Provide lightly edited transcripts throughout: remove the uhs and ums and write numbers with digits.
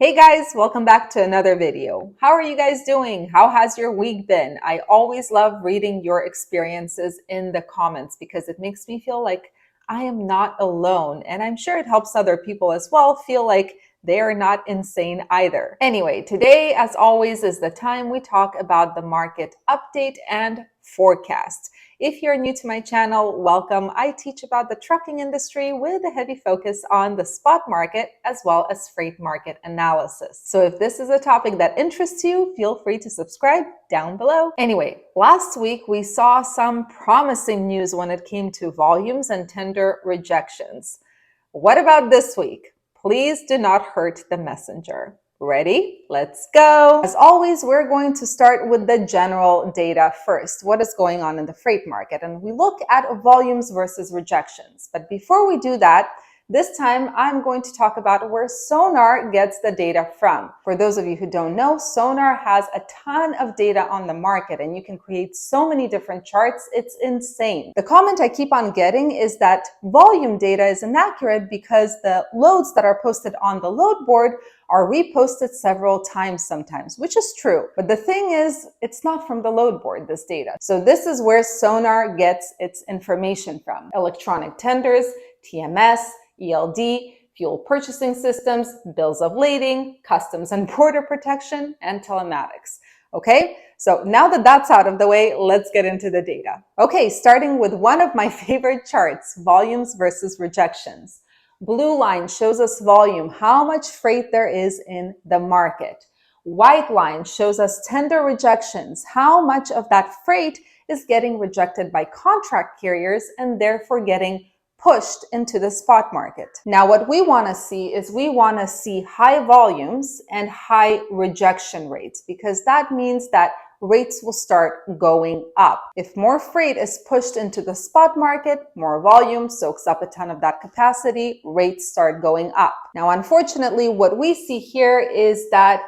Hey guys, welcome back to another video. How are you guys doing? How has your week been? I always love reading your experiences in the comments because it makes me feel like I am not alone. And I'm sure it helps other people as well feel like they are not insane either. Anyway, today, as always, is the time we talk about the market update and forecast. If you're new to my channel, welcome. I teach about the trucking industry with a heavy focus on the spot market as well as freight market analysis. So if this is a topic that interests you, feel free to subscribe down below. Anyway, last week we saw some promising news when it came to volumes and tender rejections. What about this week? Please do not hurt the messenger. Ready? Let's go. As always, we're going to start with the general data first. What is going on in the freight market? And we look at volumes versus rejections. But before we do that, this time I'm going to talk about where Sonar gets the data from. For those of you who don't know, Sonar has a ton of data on the market and you can create so many different charts. It's insane. The comment I keep on getting is that volume data is inaccurate because the loads that are posted on the load board are reposted several times sometimes, which is true. But the thing is, it's not from the load board, this data. So this is where Sonar gets its information from. Electronic tenders, TMS, ELD, fuel purchasing systems, bills of lading, customs and border protection, and telematics. Okay, so now that that's out of the way, let's get into the data. Okay, starting with one of my favorite charts, volumes versus rejections. Blue line shows us volume, how much freight there is in the market. White line shows us tender rejections, how much of that freight is getting rejected by contract carriers and therefore getting pushed into the spot market. Now, what we want to see is we want to see high volumes and high rejection rates because that means that rates will start going up. If more freight is pushed into the spot market, more volume soaks up a ton of that capacity, rates start going up. Now, unfortunately, what we see here is that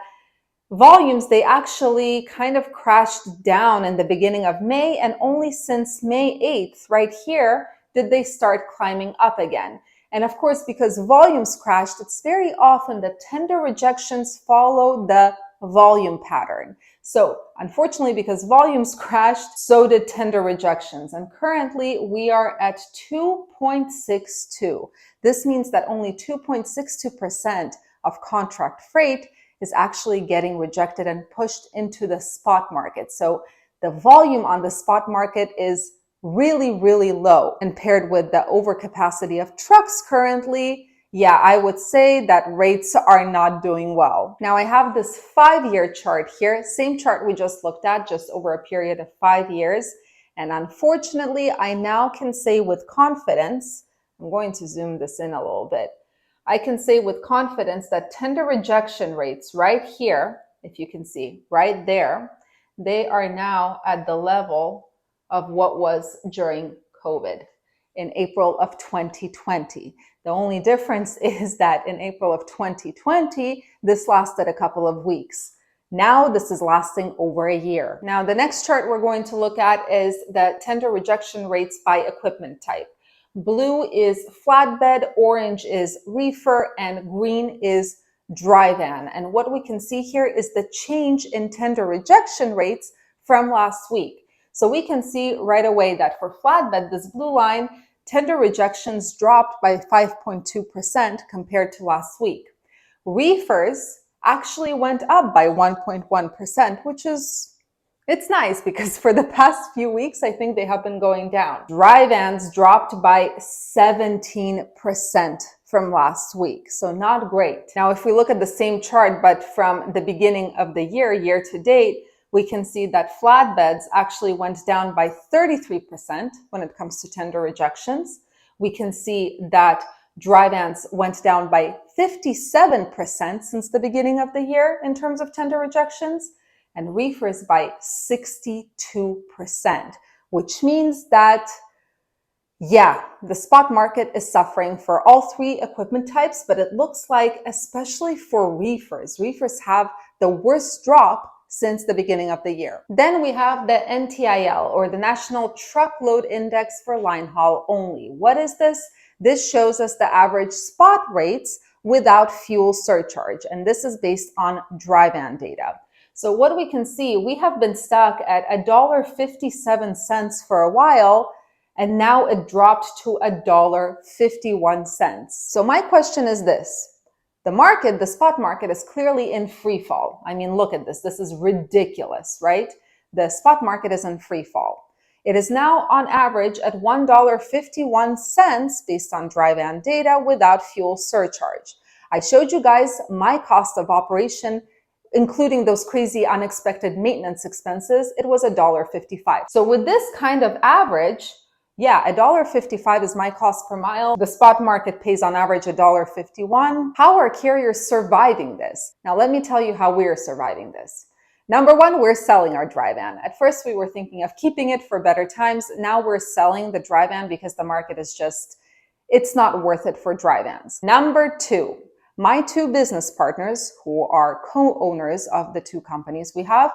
volumes, they actually kind of crashed down in the beginning of May, and only since May 8th, right here, did they start climbing up again. And of course, because volumes crashed, it's very often that tender rejections follow the volume pattern. So unfortunately, because volumes crashed, so did tender rejections. And currently we are at 2.62. This means that only 2.62% of contract freight is actually getting rejected and pushed into the spot market. So the volume on the spot market is really low. And paired with the overcapacity of trucks currently, yeah, I would say that rates are not doing well. Now I have this 5-year chart here, same chart we just looked at, just over a period of 5 years. And unfortunately, I now can say with confidence, I'm going to zoom this in a little bit. I can say with confidence that tender rejection rates right here, if you can see right there, they are now at the level of what was during COVID in April of 2020. The only difference is that in April of 2020, this lasted a couple of weeks. Now this is lasting over a year. Now the next chart we're going to look at is the tender rejection rates by equipment type. Blue is flatbed, orange is reefer, and green is dry van. And what we can see here is the change in tender rejection rates from last week. So we can see right away that for flatbed, this blue line, tender rejections dropped by 5.2% compared to last week. Reefers actually went up by 1.1%, which is, it's nice because for the past few weeks, I think they have been going down. Dry vans dropped by 17% from last week, so not great. Now, if we look at the same chart, but from the beginning of the year, year to date, we can see that flatbeds actually went down by 33% when it comes to tender rejections. We can see that dry vans went down by 57% since the beginning of the year in terms of tender rejections, and reefers by 62%, which means that, yeah, the spot market is suffering for all three equipment types, but it looks like, especially for reefers have the worst drop since the beginning of the year. Then we have the NTIL, or the National Truckload Index for line haul only. What is this? This shows us the average spot rates without fuel surcharge. And this is based on dry van data. So what we can see, we have been stuck at $1.57 for a while, and now it dropped to $1.51. So my question is this. The market, the spot market, is clearly in free fall. I mean, look at this. This is ridiculous, right? The spot market is in free fall. It is now on average at $1.51 based on dry van data without fuel surcharge. I showed you guys my cost of operation, including those crazy unexpected maintenance expenses. It was $1.55. So with this kind of average, yeah, $1.55 is my cost per mile. The spot market pays on average $1.51. How are carriers surviving this? Now, let me tell you how we're surviving this. Number one, we're selling our dry van. At first, we were thinking of keeping it for better times. Now we're selling the dry van because the market is just, it's not worth it for dry vans. Number two, my two business partners, who are co-owners of the two companies we have,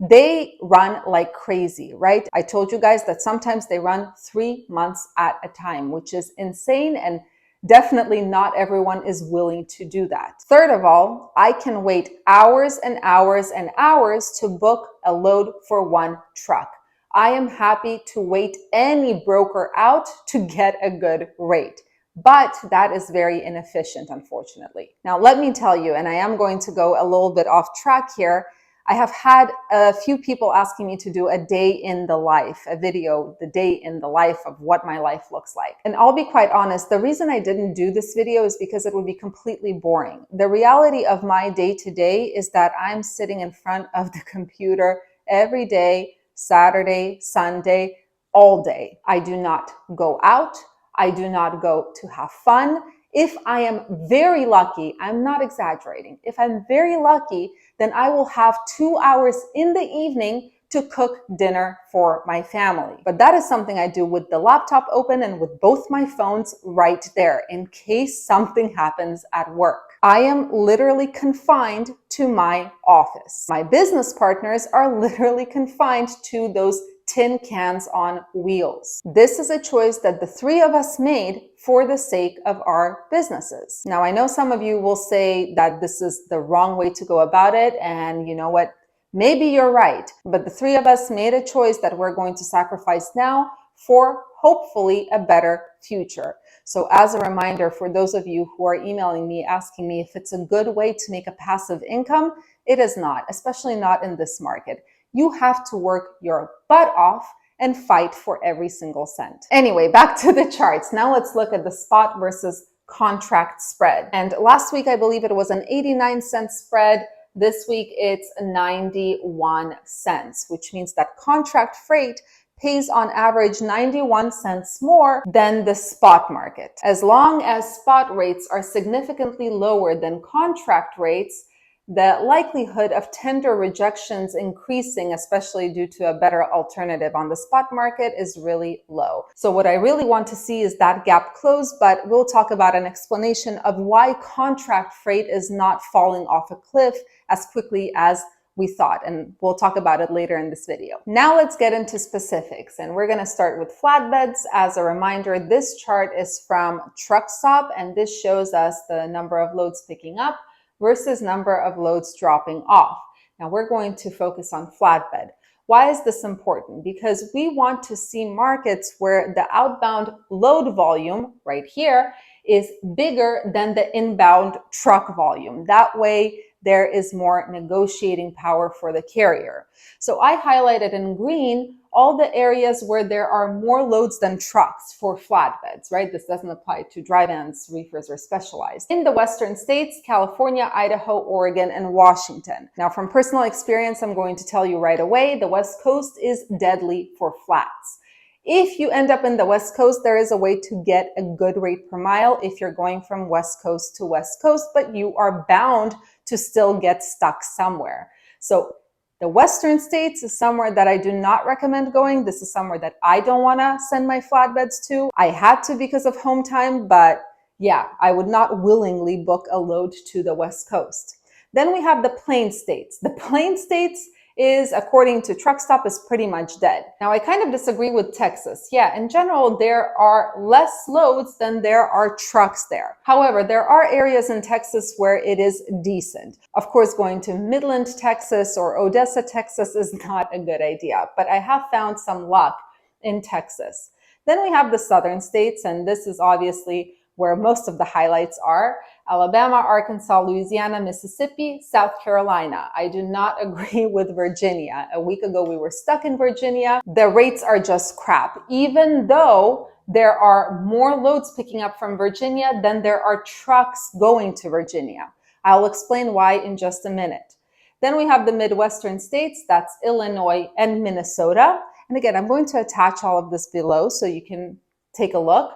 they run like crazy, right? I told you guys that sometimes they run 3 months at a time, which is insane, and definitely not everyone is willing to do that. Third of all, I can wait hours and hours and hours to book a load for one truck. I am happy to wait any broker out to get a good rate. But that is very inefficient, unfortunately. Now, let me tell you, and I am going to go a little bit off track here, I have had a few people asking me to do a day in the life, a video, the day in the life of what my life looks like. And I'll be quite honest, the reason I didn't do this video is because it would be completely boring. The reality of my day to day is that I'm sitting in front of the computer every day, Saturday, Sunday, all day. I do not go out. I do not go to have fun. If I am very lucky, I'm not exaggerating. If I'm very lucky, then I will have 2 hours in the evening to cook dinner for my family. But that is something I do with the laptop open and with both my phones right there in case something happens at work. I am literally confined to my office. My business partners are literally confined to those tin cans on wheels. This is a choice that the three of us made for the sake of our businesses. Now, I know some of you will say that this is the wrong way to go about it, and you know what? Maybe you're right, but the three of us made a choice that we're going to sacrifice now for hopefully a better future. So as a reminder, for those of you who are emailing me asking me if it's a good way to make a passive income, it is not, especially not in this market. You have to work your butt off and fight for every single cent. Anyway, back to the charts. Now let's look at the spot versus contract spread. And last week, I believe it was an 89-cent spread. This week, it's 91 cents, which means that contract freight pays on average 91 cents more than the spot market. As long as spot rates are significantly lower than contract rates, the likelihood of tender rejections increasing, especially due to a better alternative on the spot market, is really low. So what I really want to see is that gap close, but we'll talk about an explanation of why contract freight is not falling off a cliff as quickly as we thought, and we'll talk about it later in this video. Now let's get into specifics, and we're going to start with flatbeds. As a reminder, this chart is from TruckStop, and this shows us the number of loads picking up versus number of loads dropping off. Now we're going to focus on flatbed. Why is this important? Because we want to see markets where the outbound load volume right here is bigger than the inbound truck volume. That way there is more negotiating power for the carrier. So I highlighted in green all the areas where there are more loads than trucks for flatbeds, right? This doesn't apply to dry vans, reefers, or specialized. In the western states, California, Idaho, Oregon, and Washington. Now, from personal experience, I'm going to tell you right away, the West Coast is deadly for flats. If you end up in the West Coast, there is a way to get a good rate per mile if you're going from West Coast to West Coast, but you are bound to still get stuck somewhere. So the western states is somewhere that I do not recommend going. This is somewhere that I don't want to send my flatbeds to. I had to because of home time, but yeah, I would not willingly book a load to the West Coast. Then we have the plain states. The plain states is, according to Truck Stop, is pretty much dead. Now, I kind of disagree with Texas. Yeah, in general, there are less loads than there are trucks there. However, there are areas in Texas where it is decent. Of course, going to Midland, Texas or Odessa, Texas is not a good idea, but I have found some luck in Texas. Then we have the southern states, and this is obviously where most of the highlights are: Alabama, Arkansas, Louisiana, Mississippi, South Carolina. I do not agree with Virginia. A week ago, we were stuck in Virginia. The rates are just crap, even though there are more loads picking up from Virginia than there are trucks going to Virginia. I'll explain why in just a minute. Then we have the Midwestern states, that's Illinois and Minnesota. And again, I'm going to attach all of this below so you can take a look.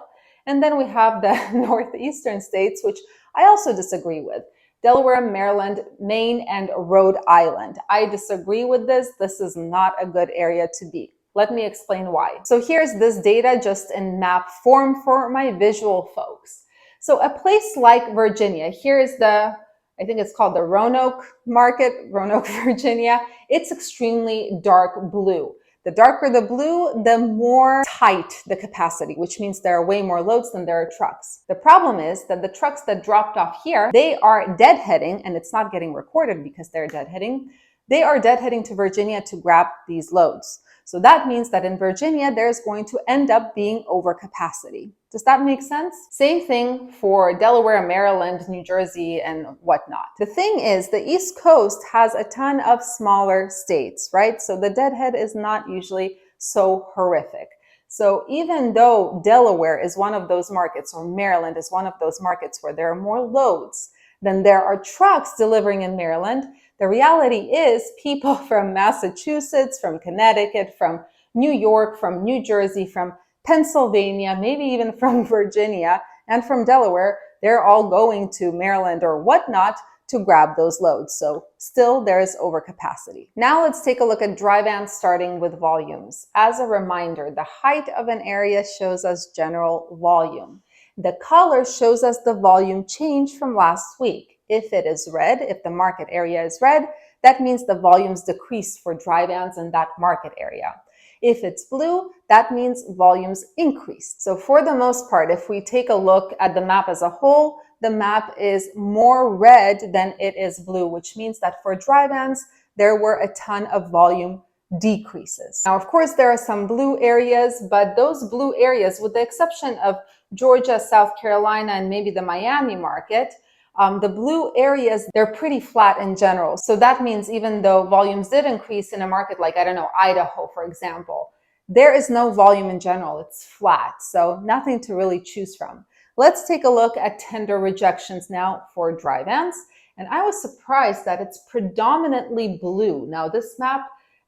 And then we have the Northeastern states, which I also disagree with: Delaware, Maryland, Maine, and Rhode Island. I disagree with this. This is not a good area to be. Let me explain why. So here's this data just in map form for my visual folks. So a place like Virginia, here's I think it's called the Roanoke market, Roanoke, Virginia. It's extremely dark blue. The darker the blue, the more tight the capacity, which means there are way more loads than there are trucks. The problem is that the trucks that dropped off here, they are deadheading, and it's not getting recorded because they're deadheading. They are deadheading to Virginia to grab these loads. So that means that in Virginia, there's going to end up being overcapacity. Does that make sense? Same thing for Delaware, Maryland, New Jersey, and whatnot. The thing is, the East Coast has a ton of smaller states, right? So the deadhead is not usually so horrific. So even though Delaware is one of those markets, or Maryland is one of those markets where there are more loads than there are trucks delivering in Maryland, the reality is people from Massachusetts, from Connecticut, from New York, from New Jersey, from Pennsylvania, maybe even from Virginia and from Delaware, they're all going to Maryland or whatnot to grab those loads. So still there's overcapacity. Now let's take a look at dry vans, starting with volumes. As a reminder, the height of an area shows us general volume. The color shows us the volume change from last week. If it is red, if the market area is red, that means the volumes decreased for dry vans in that market area. If it's blue, that means volumes increased. So for the most part, if we take a look at the map as a whole, the map is more red than it is blue, which means that for dry vans, there were a ton of volume decreases. Now, of course, there are some blue areas, but those blue areas, with the exception of Georgia, South Carolina, and maybe the Miami market, the blue areas, they're pretty flat in general. So that means even though volumes did increase in a market like, I don't know, Idaho, for example, there is no volume in general. It's flat. So nothing to really choose from. Let's take a look at tender rejections now for dry vans. And I was surprised that it's predominantly blue. Now this map,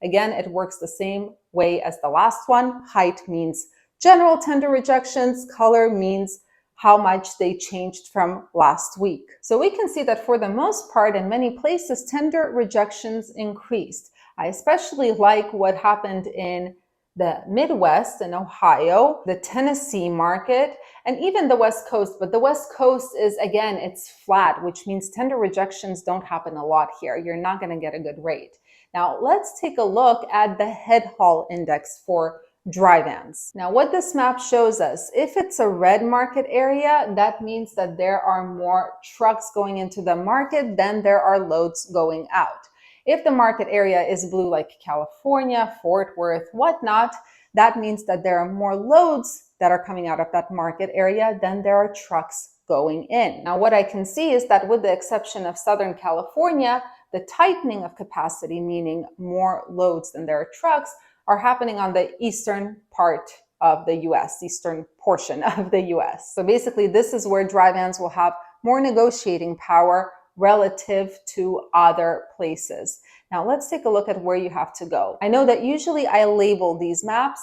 again, it works the same way as the last one. Height means general tender rejections. Color means how much they changed from last week. So we can see that for the most part, in many places, tender rejections increased. I especially like what happened in the Midwest and Ohio, the Tennessee market, and even the West Coast. But the West Coast is, again, it's flat, which means tender rejections don't happen a lot here. You're not going to get a good rate. Now, let's take a look at the head haul index for dry vans. Now, what this map shows us, if it's a red market area, that means that there are more trucks going into the market than there are loads going out. If the market area is blue, like California, Fort Worth, whatnot, that means that there are more loads that are coming out of that market area than there are trucks going in. Now, what I can see is that with the exception of Southern California, the tightening of capacity, meaning more loads than there are trucks, are happening on the eastern part of the US, eastern portion of the US. So basically, this is where dry vans will have more negotiating power relative to other places. Now, let's take a look at where you have to go. I know that usually I label these maps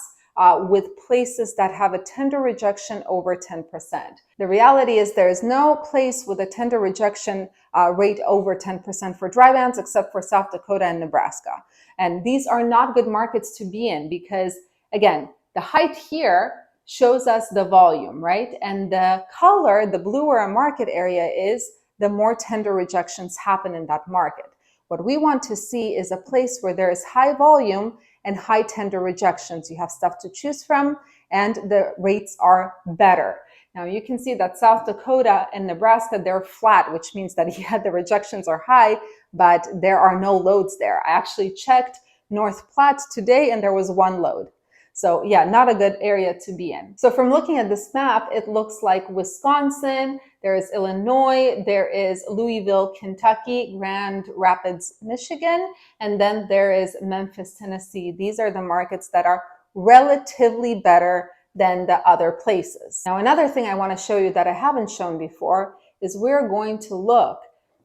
with places that have a tender rejection over 10%. The reality is there is no place with a tender rejection rate over 10% for dry vans except for South Dakota and Nebraska. And these are not good markets to be in because, again, the height here shows us the volume, right? And the color, the bluer a market area is, the more tender rejections happen in that market, What we want to see is a place where there is high volume and high tender rejections. You have stuff to choose from and the rates are better. Now you can see that South Dakota and Nebraska, they're flat, which means that the rejections are high, but there are no loads there. I actually checked North Platte today and there was one load. So yeah, not a good area to be in. So from looking at this map, it looks like Wisconsin, there is Illinois, there is Louisville, Kentucky, Grand Rapids, Michigan, and then there is Memphis, Tennessee. These are the markets that are relatively better than the other places. Now, another thing I want to show you that I haven't shown before is we're going to look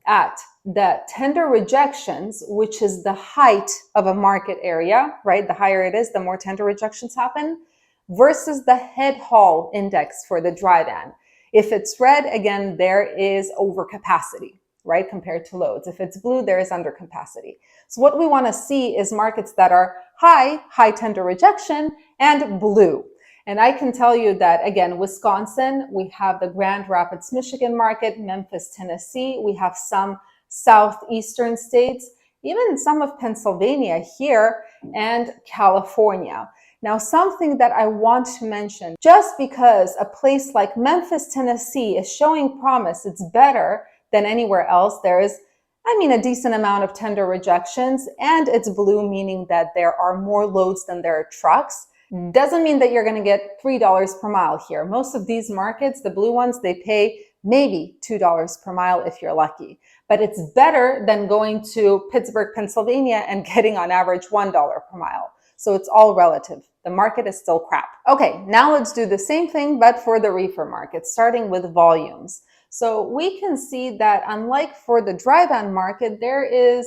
at the tender rejections, which is the height of a market area, right? The higher it is, the more tender rejections happen, versus the head haul index for the dry van. If it's red, again, there is overcapacity, right? Compared to loads. If it's blue, there is undercapacity. So what we want to see is markets that are high tender rejection, and blue. And I can tell you that, again, Wisconsin, we have the Grand Rapids, Michigan market, Memphis, Tennessee. We have some southeastern states, even some of Pennsylvania here, and California. Now, something that I want to mention, just because a place like Memphis, Tennessee is showing promise, it's better than anywhere else. There is, a decent amount of tender rejections, and it's blue, meaning that there are more loads than there are trucks. Doesn't mean that you're going to get $3 per mile here. Most of these markets, the blue ones, they pay maybe $2 per mile if you're lucky. But it's better than going to Pittsburgh, Pennsylvania and getting on average $1 per mile. So it's all relative. The market is still crap. Okay, now let's do the same thing, but for the reefer market, starting with volumes. So we can see that unlike for the dry van market, there's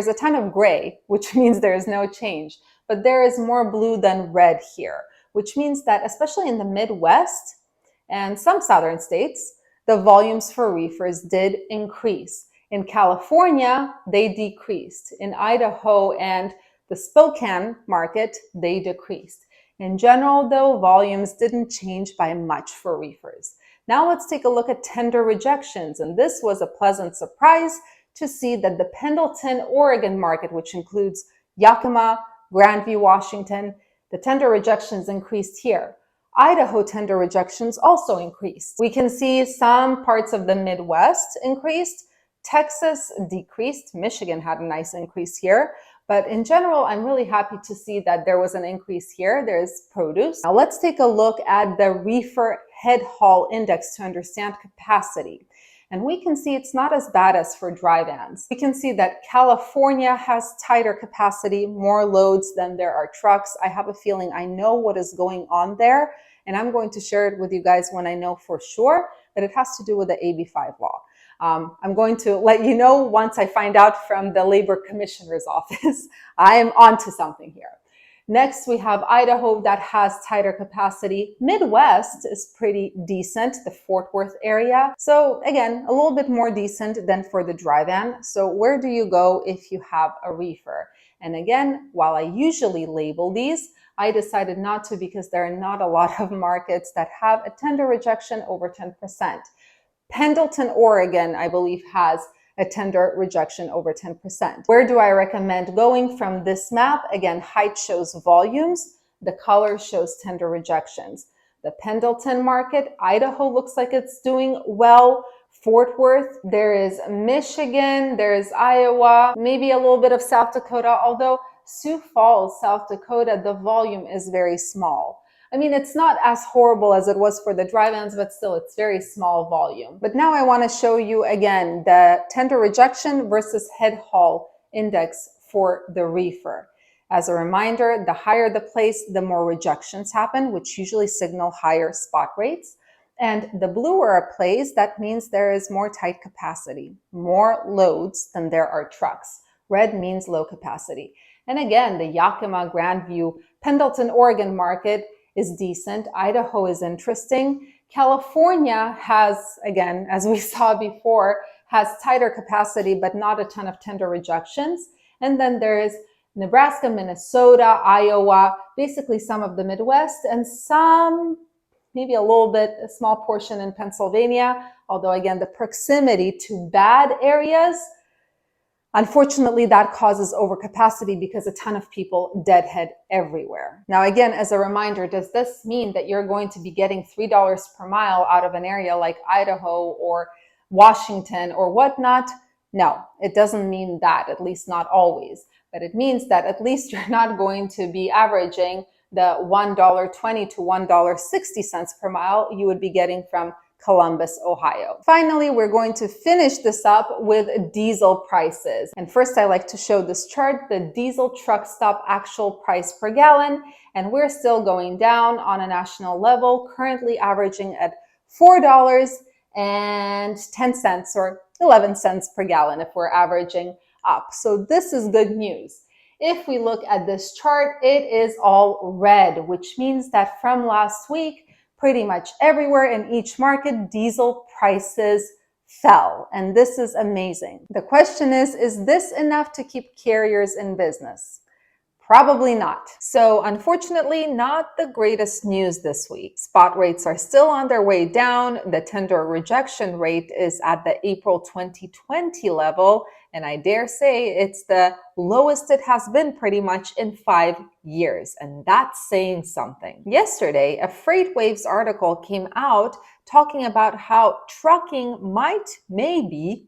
a ton of gray, which means there is no change. But there is more blue than red here, which means that especially in the Midwest and some southern states, the volumes for reefers did increase. In California, they decreased. In Idaho and the Spokane market, they decreased. In general, though, volumes didn't change by much for reefers. Now let's take a look at tender rejections. And this was a pleasant surprise to see that the Pendleton, Oregon market, which includes Yakima, Grandview, Washington, the tender rejections increased here. Idaho tender rejections also increased. We can see some parts of the Midwest increased. Texas decreased. Michigan had a nice increase here. But in general, I'm really happy to see that there was an increase here. There's produce. Now let's take a look at the reefer head haul index to understand capacity. And we can see it's not as bad as for dry vans. We can see that California has tighter capacity, more loads than there are trucks. I have a feeling I know what is going on there, and I'm going to share it with you guys when I know for sure that it has to do with the AB5 law. I'm going to let you know once I find out from the Labor Commissioner's office. I am onto something here. Next, we have Idaho that has tighter capacity. Midwest is pretty decent, the Fort Worth area. So again, a little bit more decent than for the dry van. So where do you go if you have a reefer? And again, while I usually label these, I decided not to because there are not a lot of markets that have a tender rejection over 10%. Pendleton, Oregon, I believe, has a tender rejection over 10%. Where do I recommend going from this map? Again, height shows volumes. The color shows tender rejections. The Pendleton market, Idaho looks like it's doing well. Fort Worth, there is Michigan, there's Iowa, maybe a little bit of South Dakota, although Sioux Falls, South Dakota, the volume is very small. It's not as horrible as it was for the dry vans, but still it's very small volume. But now I want to show you again the tender rejection versus head haul index for the reefer. As a reminder, the higher the place, the more rejections happen, which usually signal higher spot rates. And the bluer a place, that means there is more tight capacity, more loads than there are trucks. Red means low capacity. And again, the Yakima, Grandview, Pendleton, Oregon market is decent. Idaho is interesting. California has, again, as we saw before, has tighter capacity, but not a ton of tender rejections. And then there is Nebraska, Minnesota, Iowa, basically some of the Midwest, and some, maybe a small portion in Pennsylvania. Although again, the proximity to bad areas Unfortunately, that causes overcapacity because a ton of people deadhead everywhere. Now, again, as a reminder, does this mean that you're going to be getting $3 per mile out of an area like Idaho or Washington or whatnot? No, it doesn't mean that, at least not always. But it means that at least you're not going to be averaging the $1.20 to $1.60 per mile you would be getting from Columbus, Ohio. Finally, we're going to finish this up with diesel prices. And first, I like to show this chart, the diesel truck stop actual price per gallon. And we're still going down on a national level, currently averaging at $4.10 or 11 cents per gallon if we're averaging up. So this is good news. If we look at this chart, it is all red, which means that from last week, pretty much everywhere in each market, diesel prices fell. And this is amazing. The question is this enough to keep carriers in business? Probably not. So unfortunately, not the greatest news this week. Spot rates are still on their way down. The tender rejection rate is at the April 2020 level. And I dare say it's the lowest it has been pretty much in 5 years. And that's saying something. Yesterday, a Freightwaves article came out talking about how trucking might maybe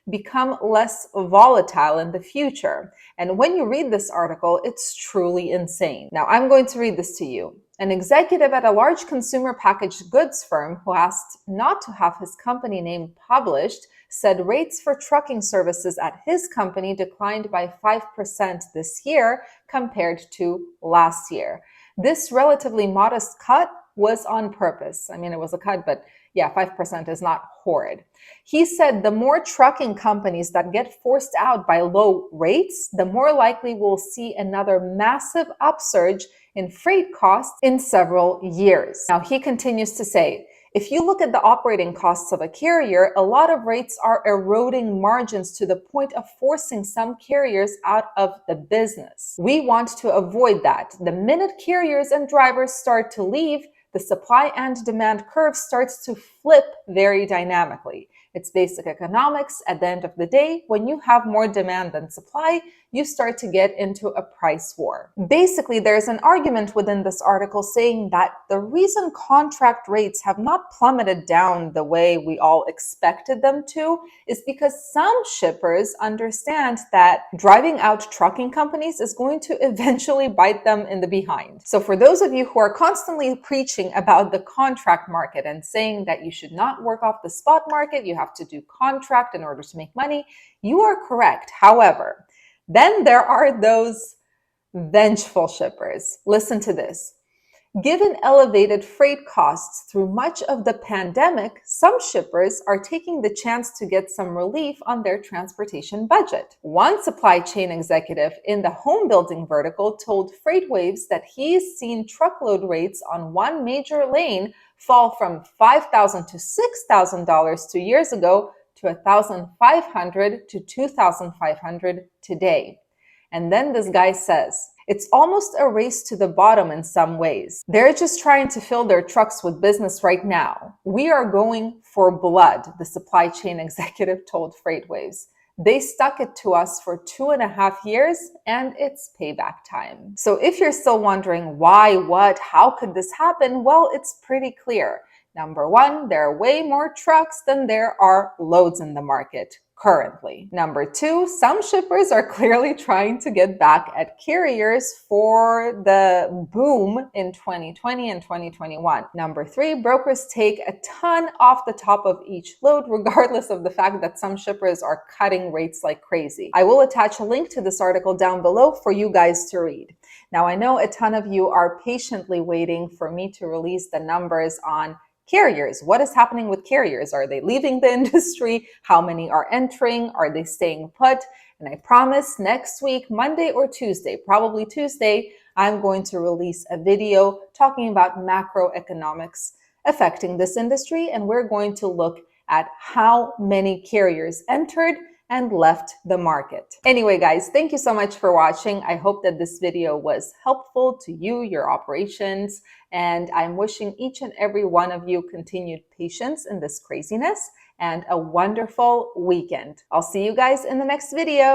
become less volatile in the future. And when you read this article, it's truly insane. Now, I'm going to read this to you. An executive at a large consumer packaged goods firm who asked not to have his company name published said rates for trucking services at his company declined by 5% this year compared to last year. This relatively modest cut was on purpose. I mean, it was a cut, but yeah, 5% is not horrid. He said the more trucking companies that get forced out by low rates, the more likely we'll see another massive upsurge in freight costs in several years. Now, he continues to say, if you look at the operating costs of a carrier, a lot of rates are eroding margins to the point of forcing some carriers out of the business. We want to avoid that. The minute carriers and drivers start to leave, the supply and demand curve starts to flip very dynamically. It's basic economics. At the end of the day, when you have more demand than supply, you start to get into a price war. Basically, there's an argument within this article saying that the reason contract rates have not plummeted down the way we all expected them to is because some shippers understand that driving out trucking companies is going to eventually bite them in the behind. So for those of you who are constantly preaching about the contract market and saying that you should not work off the spot market, you have to do contract in order to make money, you are correct. However, then there are those vengeful shippers. Listen to this. Given elevated freight costs through much of the pandemic, some shippers are taking the chance to get some relief on their transportation budget. One supply chain executive in the home building vertical told Freightwaves that he's seen truckload rates on one major lane fall from $5,000 to $6,000 2 years ago to $1,500 to $2,500 today. And then this guy says, it's almost a race to the bottom in some ways. They're just trying to fill their trucks with business right now. We are going for blood, the supply chain executive told Freightwaves. They stuck it to us for 2.5 years and it's payback time. So if you're still wondering why, what, how could this happen? Well, it's pretty clear. Number one, there are way more trucks than there are loads in the market currently. Number two, some shippers are clearly trying to get back at carriers for the boom in 2020 and 2021. Number three, brokers take a ton off the top of each load, regardless of the fact that some shippers are cutting rates like crazy. I will attach a link to this article down below for you guys to read. Now, I know a ton of you are patiently waiting for me to release the numbers on carriers. What is happening with carriers? Are they leaving the industry? How many are entering? Are they staying put? And I promise next week, Monday or Tuesday, probably Tuesday, I'm going to release a video talking about macroeconomics affecting this industry. And we're going to look at how many carriers entered and left the market. Anyway, guys, thank you so much for watching. I hope that this video was helpful to you, your operations, and I'm wishing each and every one of you continued patience in this craziness. and a wonderful weekend. I'll see you guys in the next video.